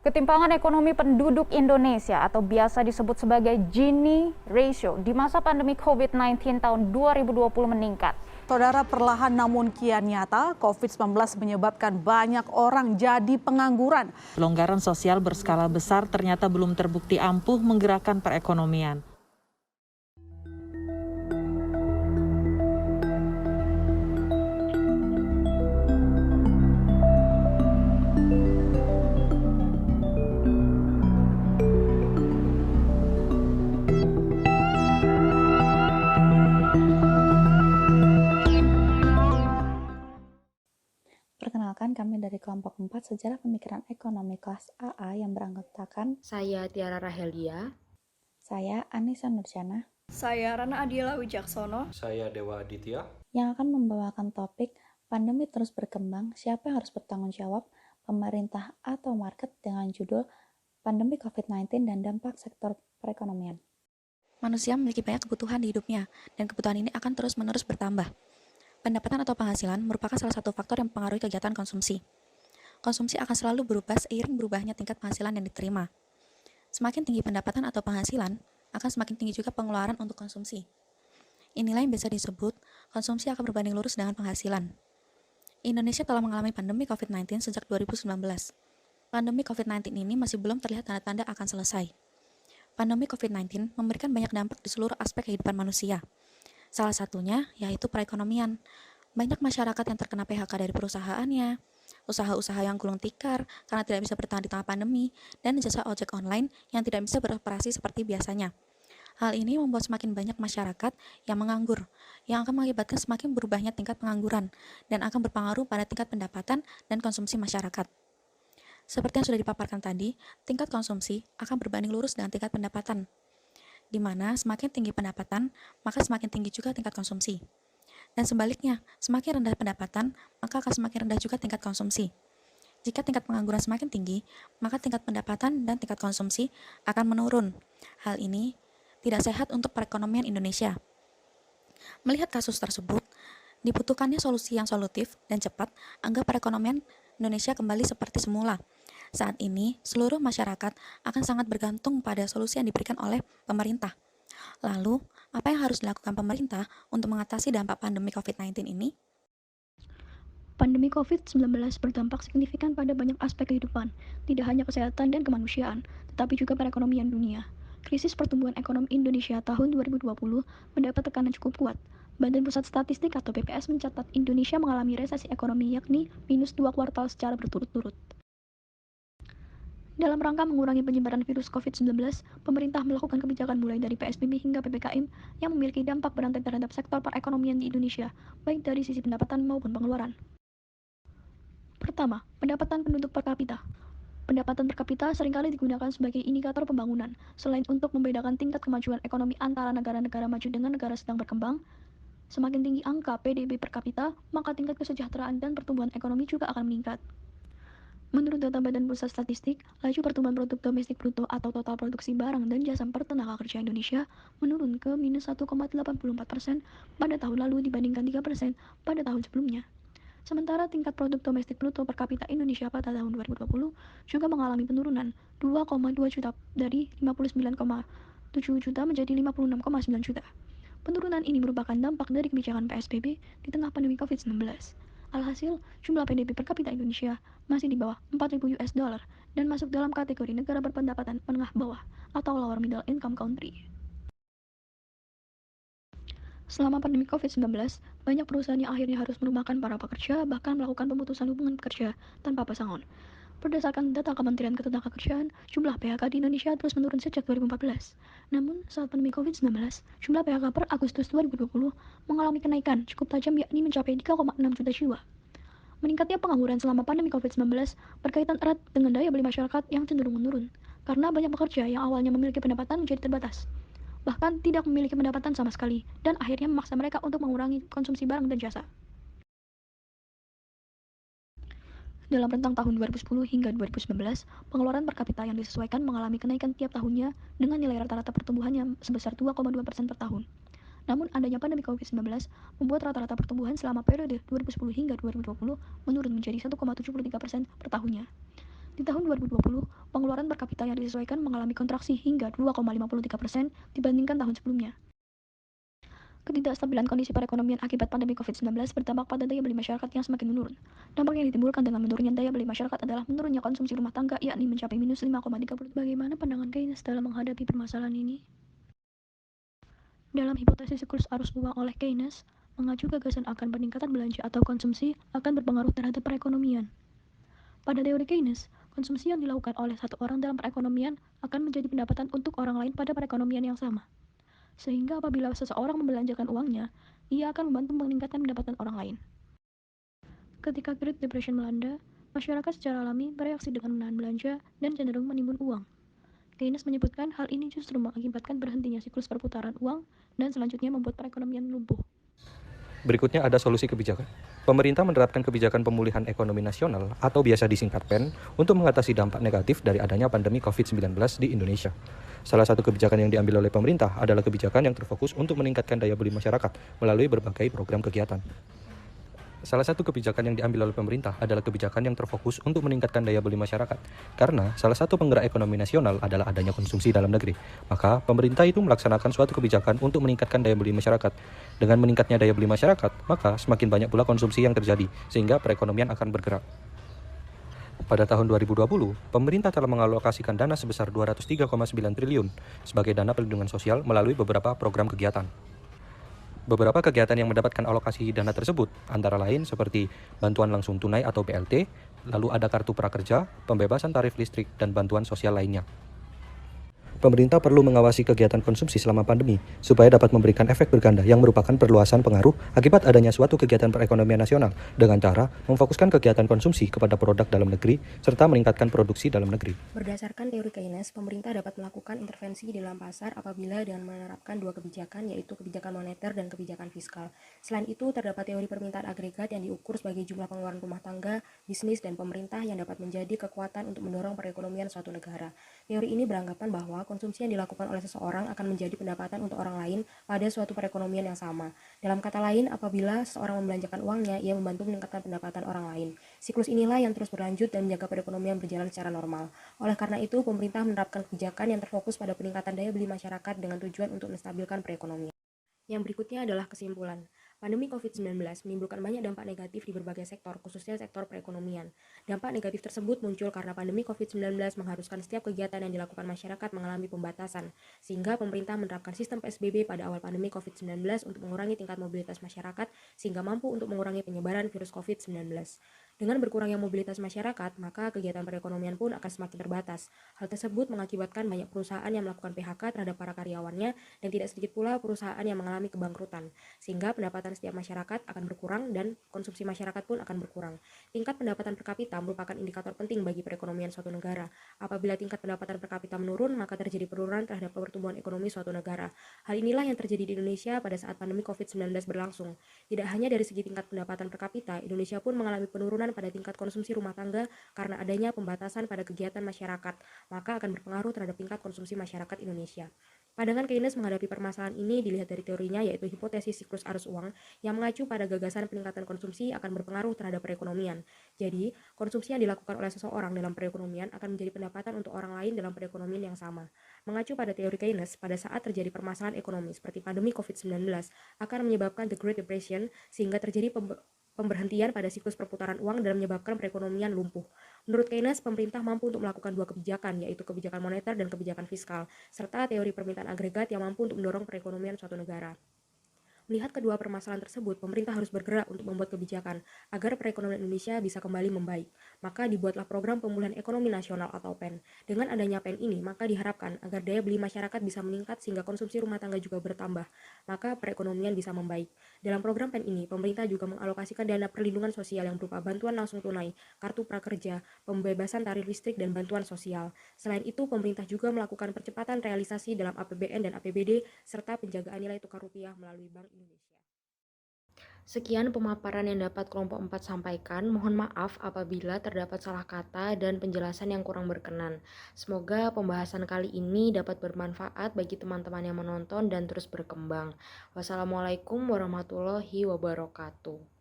Ketimpangan ekonomi penduduk Indonesia atau biasa disebut sebagai Gini Ratio di masa pandemi COVID-19 tahun 2020 meningkat. Saudara, perlahan namun kian nyata, COVID-19 menyebabkan banyak orang jadi pengangguran. Pelonggaran sosial berskala besar ternyata belum terbukti ampuh menggerakkan perekonomian. Perkenalkan, kami dari kelompok 4 Sejarah Pemikiran Ekonomi kelas AA yang beranggotakan Saya Tiara Rahelia. saya Anissa Nurjana Saya Rana Adiela Wijaksono. Saya Dewa Aditya. yang akan membawakan topik pandemi terus berkembang, siapa yang harus bertanggung jawab, pemerintah atau market, dengan judul Pandemi COVID-19 dan Dampak Sektor Perekonomian. Manusia memiliki banyak kebutuhan di hidupnya, dan kebutuhan ini akan terus-menerus bertambah. Pendapatan atau penghasilan merupakan salah satu faktor yang mempengaruhi kegiatan konsumsi. Konsumsi akan selalu berubah seiring berubahnya tingkat penghasilan yang diterima. Semakin tinggi pendapatan atau penghasilan, akan semakin tinggi juga pengeluaran untuk konsumsi. Inilah yang biasa disebut konsumsi akan berbanding lurus dengan penghasilan. Indonesia telah mengalami pandemi COVID-19 sejak 2019. Pandemi COVID-19 ini masih belum terlihat tanda-tanda akan selesai. Pandemi COVID-19 memberikan banyak dampak di seluruh aspek kehidupan manusia. Salah satunya yaitu perekonomian. Banyak masyarakat yang terkena PHK dari perusahaannya, usaha-usaha yang gulung tikar karena tidak bisa bertahan di tengah pandemi, dan jasa ojek online yang tidak bisa beroperasi seperti biasanya. Hal ini membuat semakin banyak masyarakat yang menganggur, yang akan mengakibatkan semakin berubahnya tingkat pengangguran, dan akan berpengaruh pada tingkat pendapatan dan konsumsi masyarakat. Seperti yang sudah dipaparkan tadi, tingkat konsumsi akan berbanding lurus dengan tingkat pendapatan, di mana semakin tinggi pendapatan, maka semakin tinggi juga tingkat konsumsi. Dan sebaliknya, semakin rendah pendapatan, maka akan semakin rendah juga tingkat konsumsi. Jika tingkat pengangguran semakin tinggi, maka tingkat pendapatan dan tingkat konsumsi akan menurun. Hal ini tidak sehat untuk perekonomian Indonesia. Melihat kasus tersebut, dibutuhkannya solusi yang solutif dan cepat agar perekonomian Indonesia kembali seperti semula. Saat ini, seluruh masyarakat akan sangat bergantung pada solusi yang diberikan oleh pemerintah. Lalu, apa yang harus dilakukan pemerintah untuk mengatasi dampak pandemi COVID-19 ini? Pandemi COVID-19 berdampak signifikan pada banyak aspek kehidupan, tidak hanya kesehatan dan kemanusiaan, tetapi juga perekonomian dunia. Krisis pertumbuhan ekonomi Indonesia tahun 2020 mendapat tekanan cukup kuat. Badan Pusat Statistik atau BPS mencatat Indonesia mengalami resesi ekonomi yakni minus 2 kuartal secara berturut-turut. Dalam rangka mengurangi penyebaran virus COVID-19, pemerintah melakukan kebijakan mulai dari PSBB hingga PPKM yang memiliki dampak berantai terhadap sektor perekonomian di Indonesia, baik dari sisi pendapatan maupun pengeluaran. Pertama, pendapatan penduduk per kapita. Pendapatan per kapita seringkali digunakan sebagai indikator pembangunan. Selain untuk membedakan tingkat kemajuan ekonomi antara negara-negara maju dengan negara sedang berkembang, semakin tinggi angka PDB per kapita, maka tingkat kesejahteraan dan pertumbuhan ekonomi juga akan meningkat. Menurut data Badan Pusat Statistik, laju pertumbuhan produk domestik bruto atau total produksi barang dan jasa per tenaga kerja Indonesia menurun ke minus 1,84% pada tahun lalu dibandingkan 3% pada tahun sebelumnya. Sementara tingkat produk domestik bruto per kapita Indonesia pada tahun 2020 juga mengalami penurunan 2,2 juta dari 59,7 juta menjadi 56,9 juta. Penurunan ini merupakan dampak dari kebijakan PSBB di tengah pandemi COVID-19. Alhasil, jumlah PDB per kapita Indonesia masih di bawah 4.000 US dollar dan masuk dalam kategori negara berpendapatan menengah bawah atau lower middle income country. Selama pandemi COVID-19, banyak perusahaan yang akhirnya harus merumahkan para pekerja bahkan melakukan pemutusan hubungan pekerja tanpa pesangon. Berdasarkan data Kementerian Ketenagakerjaan, jumlah PHK di Indonesia terus menurun sejak 2014. Namun, saat pandemi COVID-19, jumlah PHK per Agustus 2020 mengalami kenaikan cukup tajam yakni mencapai 3,6 juta jiwa. Meningkatnya pengangguran selama pandemi COVID-19 berkaitan erat dengan daya beli masyarakat yang cenderung menurun, karena banyak pekerja yang awalnya memiliki pendapatan menjadi terbatas, bahkan tidak memiliki pendapatan sama sekali, dan akhirnya memaksa mereka untuk mengurangi konsumsi barang dan jasa. Dalam rentang tahun 2010 hingga 2019, pengeluaran per kapita yang disesuaikan mengalami kenaikan tiap tahunnya dengan nilai rata-rata pertumbuhannya sebesar 2,2% per tahun. Namun adanya pandemi COVID-19 membuat rata-rata pertumbuhan selama periode 2010 hingga 2020 menurun menjadi 1,73% per tahunnya. Di tahun 2020, pengeluaran per kapita yang disesuaikan mengalami kontraksi hingga 2,53% dibandingkan tahun sebelumnya. Ketidakstabilan kondisi perekonomian akibat pandemi COVID-19 berdampak pada daya beli masyarakat yang semakin menurun. Dampak yang ditimbulkan dengan menurunnya daya beli masyarakat adalah menurunnya konsumsi rumah tangga, yakni mencapai minus 5,30. Bagaimana pandangan Keynes dalam menghadapi permasalahan ini? Dalam hipotesis siklus arus uang oleh Keynes, mengacu gagasan akan peningkatan belanja atau konsumsi akan berpengaruh terhadap perekonomian. Pada teori Keynes, konsumsi yang dilakukan oleh satu orang dalam perekonomian akan menjadi pendapatan untuk orang lain pada perekonomian yang sama. Sehingga apabila seseorang membelanjakan uangnya, ia akan membantu meningkatkan pendapatan orang lain. Ketika Great Depression melanda, masyarakat secara alami bereaksi dengan menahan belanja dan cenderung menimbun uang. Keynes menyebutkan hal ini justru mengakibatkan berhentinya siklus perputaran uang dan selanjutnya membuat perekonomian lumpuh. Berikutnya ada solusi kebijakan. Pemerintah menerapkan kebijakan pemulihan ekonomi nasional atau biasa disingkat PEN untuk mengatasi dampak negatif dari adanya pandemi COVID-19 di Indonesia. Salah satu kebijakan yang diambil oleh pemerintah adalah kebijakan yang terfokus untuk meningkatkan daya beli masyarakat melalui berbagai program kegiatan. Salah satu kebijakan yang diambil oleh pemerintah adalah kebijakan yang terfokus untuk meningkatkan daya beli masyarakat. Karena salah satu penggerak ekonomi nasional adalah adanya konsumsi dalam negeri. Maka pemerintah itu melaksanakan suatu kebijakan untuk meningkatkan daya beli masyarakat. Dengan meningkatnya daya beli masyarakat, maka semakin banyak pula konsumsi yang terjadi, sehingga perekonomian akan bergerak. Pada tahun 2020, pemerintah telah mengalokasikan dana sebesar 203,9 triliun sebagai dana perlindungan sosial melalui beberapa program kegiatan. Beberapa kegiatan yang mendapatkan alokasi dana tersebut antara lain seperti bantuan langsung tunai atau BLT, lalu ada kartu prakerja, pembebasan tarif listrik, dan bantuan sosial lainnya. Pemerintah perlu mengawasi kegiatan konsumsi selama pandemi supaya dapat memberikan efek berganda yang merupakan perluasan pengaruh akibat adanya suatu kegiatan perekonomian nasional dengan cara memfokuskan kegiatan konsumsi kepada produk dalam negeri serta meningkatkan produksi dalam negeri. Berdasarkan teori Keynes, pemerintah dapat melakukan intervensi di dalam pasar apabila dengan menerapkan dua kebijakan, yaitu kebijakan moneter dan kebijakan fiskal. Selain itu, terdapat teori permintaan agregat yang diukur sebagai jumlah pengeluaran rumah tangga, bisnis, dan pemerintah yang dapat menjadi kekuatan untuk mendorong perekonomian suatu negara. Teori ini beranggapan bahwa konsumsi yang dilakukan oleh seseorang akan menjadi pendapatan untuk orang lain pada suatu perekonomian yang sama. Dalam kata lain, apabila seseorang membelanjakan uangnya, ia membantu meningkatkan pendapatan orang lain. Siklus inilah yang terus berlanjut dan menjaga perekonomian berjalan secara normal. Oleh karena itu, pemerintah menerapkan kebijakan yang terfokus pada peningkatan daya beli masyarakat dengan tujuan untuk menstabilkan perekonomian. Yang berikutnya adalah kesimpulan. Pandemi COVID-19 menimbulkan banyak dampak negatif di berbagai sektor, khususnya sektor perekonomian. Dampak negatif tersebut muncul karena pandemi COVID-19 mengharuskan setiap kegiatan yang dilakukan masyarakat mengalami pembatasan, sehingga pemerintah menerapkan sistem PSBB pada awal pandemi COVID-19 untuk mengurangi tingkat mobilitas masyarakat, sehingga mampu untuk mengurangi penyebaran virus COVID-19. Dengan berkurangnya mobilitas masyarakat, maka kegiatan perekonomian pun akan semakin terbatas. Hal tersebut mengakibatkan banyak perusahaan yang melakukan PHK terhadap para karyawannya dan tidak sedikit pula perusahaan yang mengalami kebangkrutan, sehingga pendapatan setiap masyarakat akan berkurang dan konsumsi masyarakat pun akan berkurang. Tingkat pendapatan per kapita merupakan indikator penting bagi perekonomian suatu negara. Apabila tingkat pendapatan per kapita menurun, maka terjadi penurunan terhadap pertumbuhan ekonomi suatu negara. Hal inilah yang terjadi di Indonesia pada saat pandemi COVID-19 berlangsung. Tidak hanya dari segi tingkat pendapatan per kapita, Indonesia pun mengalami penurunan pada tingkat konsumsi rumah tangga karena adanya pembatasan pada kegiatan masyarakat, maka akan berpengaruh terhadap tingkat konsumsi masyarakat Indonesia. Pandangan Keynes menghadapi permasalahan ini dilihat dari teorinya, yaitu hipotesis siklus arus uang yang mengacu pada gagasan peningkatan konsumsi akan berpengaruh terhadap perekonomian. Jadi, konsumsi yang dilakukan oleh seseorang dalam perekonomian akan menjadi pendapatan untuk orang lain dalam perekonomian yang sama. Mengacu pada teori Keynes, pada saat terjadi permasalahan ekonomi seperti pandemi COVID-19 akan menyebabkan the Great Depression sehingga terjadi pemberhentian pada siklus perputaran uang dan menyebabkan perekonomian lumpuh. Menurut Keynes, pemerintah mampu untuk melakukan dua kebijakan, yaitu kebijakan moneter dan kebijakan fiskal, serta teori permintaan agregat yang mampu untuk mendorong perekonomian suatu negara. Melihat kedua permasalahan tersebut, pemerintah harus bergerak untuk membuat kebijakan agar perekonomian Indonesia bisa kembali membaik. Maka dibuatlah program pemulihan ekonomi nasional atau PEN. Dengan adanya PEN ini, maka diharapkan agar daya beli masyarakat bisa meningkat sehingga konsumsi rumah tangga juga bertambah. Maka perekonomian bisa membaik. Dalam program PEN ini, pemerintah juga mengalokasikan dana perlindungan sosial yang berupa bantuan langsung tunai, kartu prakerja, pembebasan tarif listrik, dan bantuan sosial. Selain itu, pemerintah juga melakukan percepatan realisasi dalam APBN dan APBD, serta penjagaan nilai tukar rupiah melalui Bank Indonesia. Sekian pemaparan yang dapat kelompok 4 sampaikan. Mohon maaf apabila terdapat salah kata dan penjelasan yang kurang berkenan. Semoga pembahasan kali ini dapat bermanfaat bagi teman-teman yang menonton dan terus berkembang. Wassalamualaikum warahmatullahi wabarakatuh.